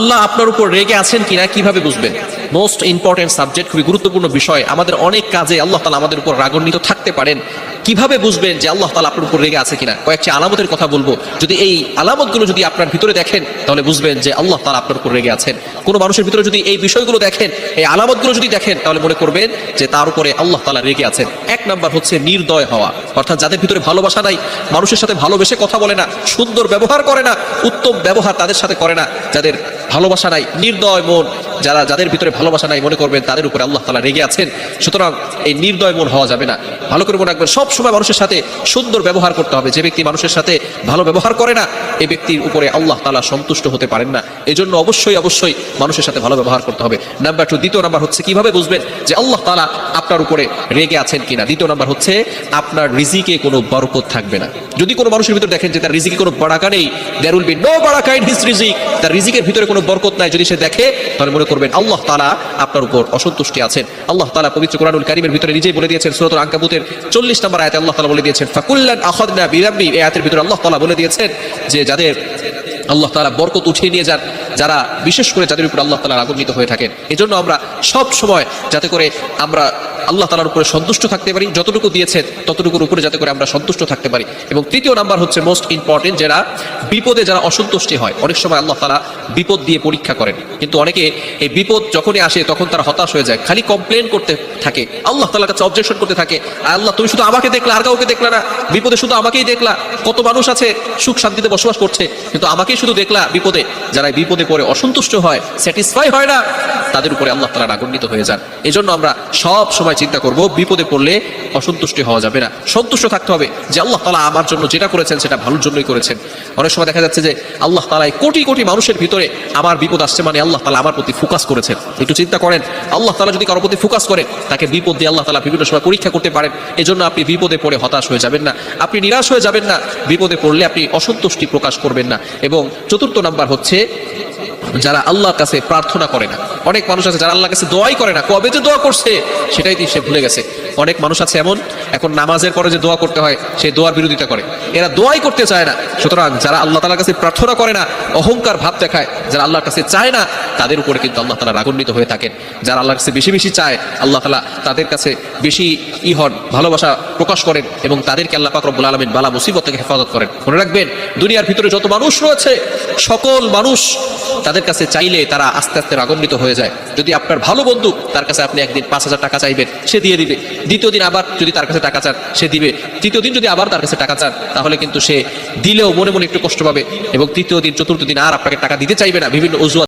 আল্লাহ আপনার উপর রেগে আছেন কিনা কিভাবে বুঝবেন? মোস্ট ইম্পর্টেন্ট সাবজেক্ট, খুবই গুরুত্বপূর্ণ বিষয়। আমাদের অনেক কাজে আল্লাহ তাআলা আমাদের উপর রাগান্বিত থাকতে পারেন। কিভাবে বুঝবেন যে আল্লাহ তাআলা আপনার উপর রেগে আছে কিনা? কয়েকটি আলামতের কথা বলবো। যদি এই আলামতগুলো যদি আপনার ভিতরে দেখেন, তাহলে বুঝবেন যে আল্লাহ তাআলা আপনার উপর রেগে আছেন। কোনো মানুষের ভিতরে যদি এই বিষয়গুলো দেখেন, এই আলামতগুলো যদি দেখেন, তাহলে মনে করবেন যে তার উপরে আল্লাহ তাআলা রেগে আছেন। এক নাম্বার হচ্ছে নির্দয় হওয়া, অর্থাৎ যাদের ভিতরে ভালোবাসা নাই, মানুষের সাথে ভালোবেসে কথা বলে না, সুন্দর ব্যবহার করে না, উত্তম ব্যবহার তাদের সাথে করে না, যাদের ভালোবাসা নাই, নির্দয় মন, যাদের ভিতরে ভালোবাসা নাই, মনে করবেন তাদের উপরে আল্লাহ তাআলা রেগে আছেন। সুতরাং এই নির্দয় মন হওয়া যাবে না। ভালো করে মনে রাখবেন, সব সময় মানুষের সাথে সুন্দর ব্যবহার করতে হবে। যে ব্যক্তি মানুষের সাথে ভালো ব্যবহার করে না, এই ব্যক্তির উপরে আল্লাহ তাআলা সন্তুষ্ট হতে পারেন না। এজন্য অবশ্যই অবশ্যই মানুষের সাথে ভালো ব্যবহার করতে হবে। নাম্বার 2, দ্বিতীয় নাম্বার হচ্ছে কিভাবে বুঝবেন যে আল্লাহ তাআলা আপনার উপরে রেগে আছেন কিনা? দ্বিতীয় নাম্বার হচ্ছে আপনার রিজিকে কোনো বরকত থাকবে না। যদি কোনো মানুষের ভিতরে দেখেন যে তার রিজিকে কোনো বারাকা নেই, দেয়ার উইল বি নো বারাকা ইন হিজ রিজিক, তার রিজিকের ভিতরে কোনো বরকত নাই, যদি সে দেখে, তাহলে মনে করবেন আল্লাহ তাআলা আপনার উপর অসন্তুষ্টি আছেন। আল্লাহ তাআলা পবিত্র কোরআনুল কারীমের ভিতরে নিজেই বলে দিয়েছেন, সূরাতুল আনকাবুতের 40 নম্বর আয়াতে আল্লাহ তাআলা বলে দিয়েছেন ফাকুল্লান আখাযনা বিরাব্বি। এই আয়াতের ভিতরে আল্লাহ তাআলা বলে দিয়েছেন যে যাদের আল্লাহ তাআলা বরকত উঠিয়ে নিয়ে যান, যারা বিশেষ করে যাদের উপর আল্লাহ তাআলা রাগান্বিত হয়ে থাকেন। এজন্য আমরা সব সময় যাতে করে আমরা আল্লাহ তাআলার উপরে সন্তুষ্ট থাকতে পারি, যতটুকু দিয়েছেন ততটুকুর উপরে যাতে করে আমরা সন্তুষ্ট থাকতে পারি। এবং তৃতীয় নাম্বার হচ্ছে মোস্ট ইম্পর্টেন্ট, যারা বিপদে যারা অসন্তুষ্টি হয়। অনেক সময় আল্লাহ তাআলা বিপদ দিয়ে পরীক্ষা করেন, কিন্তু অনেকে এই বিপদ যখনই আসে তখন তারা হতাশ হয়ে যায়, খালি কমপ্লেন করতে থাকে, আল্লাহ তাআলার কাছে অবজেকশন করতে থাকে। আল্লাহ, তুমি শুধু আমাকে দেখলা, আর কাউকে দেখলা না, বিপদে শুধু আমাকেই দেখলা। কত মানুষ আছে সুখ শান্তিতে বসবাস করছে, কিন্তু আমাকেই শুধু দেখলা বিপদে। যারা বিপদে পড়ে অসন্তুষ্ট হয়, স্যাটিসফাই হয় না, তাদের উপরে আল্লাহ তাআলা রাগান্বিত হয়ে যান। এজন্য আমরা সব সময় চিন্তা করব, বিপদে পড়লে অসন্তুষ্টি হওয়া যাবে না, সন্তুষ্ট থাকতে হবে যে আল্লাহ তাআলা আমার জন্য যেটা করেছেন সেটা ভালোর জন্যই করেছেন। অনেক সময় দেখা যাচ্ছে যে আল্লাহ তাআলা কোটি কোটি মানুষের ভিতরে আমার বিপদ আসছে মানে আল্লাহ তাআলা আমার প্রতি ফোকাস করেছেন। একটু চিন্তা করেন, আল্লাহ তাআলা যদি কারোর প্রতি ফোকাস করেন, তাকে বিপদ দিয়ে আল্লাহ তাআলা বিভিন্ন সময় পরীক্ষা করতে পারেন। এজন্য আপনি বিপদে পড়ে হতাশ হয়ে যাবেন না, আপনি নিরাশ হয়ে যাবেন না, বিপদে পড়লে আপনি অসন্তুষ্টি প্রকাশ করবেন না। এবং চতুর্থ নাম্বার হচ্ছে যারা আল্লাহর কাছে প্রার্থনা করে না। অনেক মানুষ আছে যারা আল্লাহর কাছে দোয়াই করে না, কবে যে দোয়া করছে সেটাই সে ভুলে গেছে। অনেক মানুষ আছে এমন, এখন নামাজের পরে যে দোয়া করতে হয় সেই দোয়ার বিরোধিতা করে, এরা দোয়াই করতে চায় না। সুতরাং যারা আল্লাহ তাআলার কাছে প্রার্থনা করে না, অহংকার ভাব দেখায়, যারা আল্লাহর কাছে চায় না, তাদের উপরে কিন্তু আল্লাহ তাআলা রাগান্বিত হয়ে থাকেন। যারা আল্লাহর কাছে বেশি বেশি চায়, আল্লাহ তাআলা তাদের কাছে বেশি ভালোবাসা প্রকাশ করেন এবং তাদেরকে আল্লাহ পাক রব্বুল আলামিন বালা মুসিবত থেকে হেফাজত করেন। মনে রাখবেন, দুনিয়ার ভিতরে যত মানুষ রয়েছে, সকল মানুষ তাদের কাছে চাইলে তারা আস্তে আস্তে রাগান্বিত হয়ে যায়। যদি আপনার ভালো বন্ধু, তার কাছে আপনি একদিন 5,000 টাকা চাইবেন, সে দিয়ে দিবে। দ্বিতীয় দিন আবার যদি তার কাছে টাকা চান, সে দিবে। তৃতীয় দিন যদি আবার তার কাছে টাকা চান, তাহলে কিন্তু সে দিলেও মনে মনে একটু কষ্ট পাবে, এবং তৃতীয় দিন চতুর্থ দিন আর আপনাকে টাকা দিতে চাইবে না, বিভিন্ন অজুহাত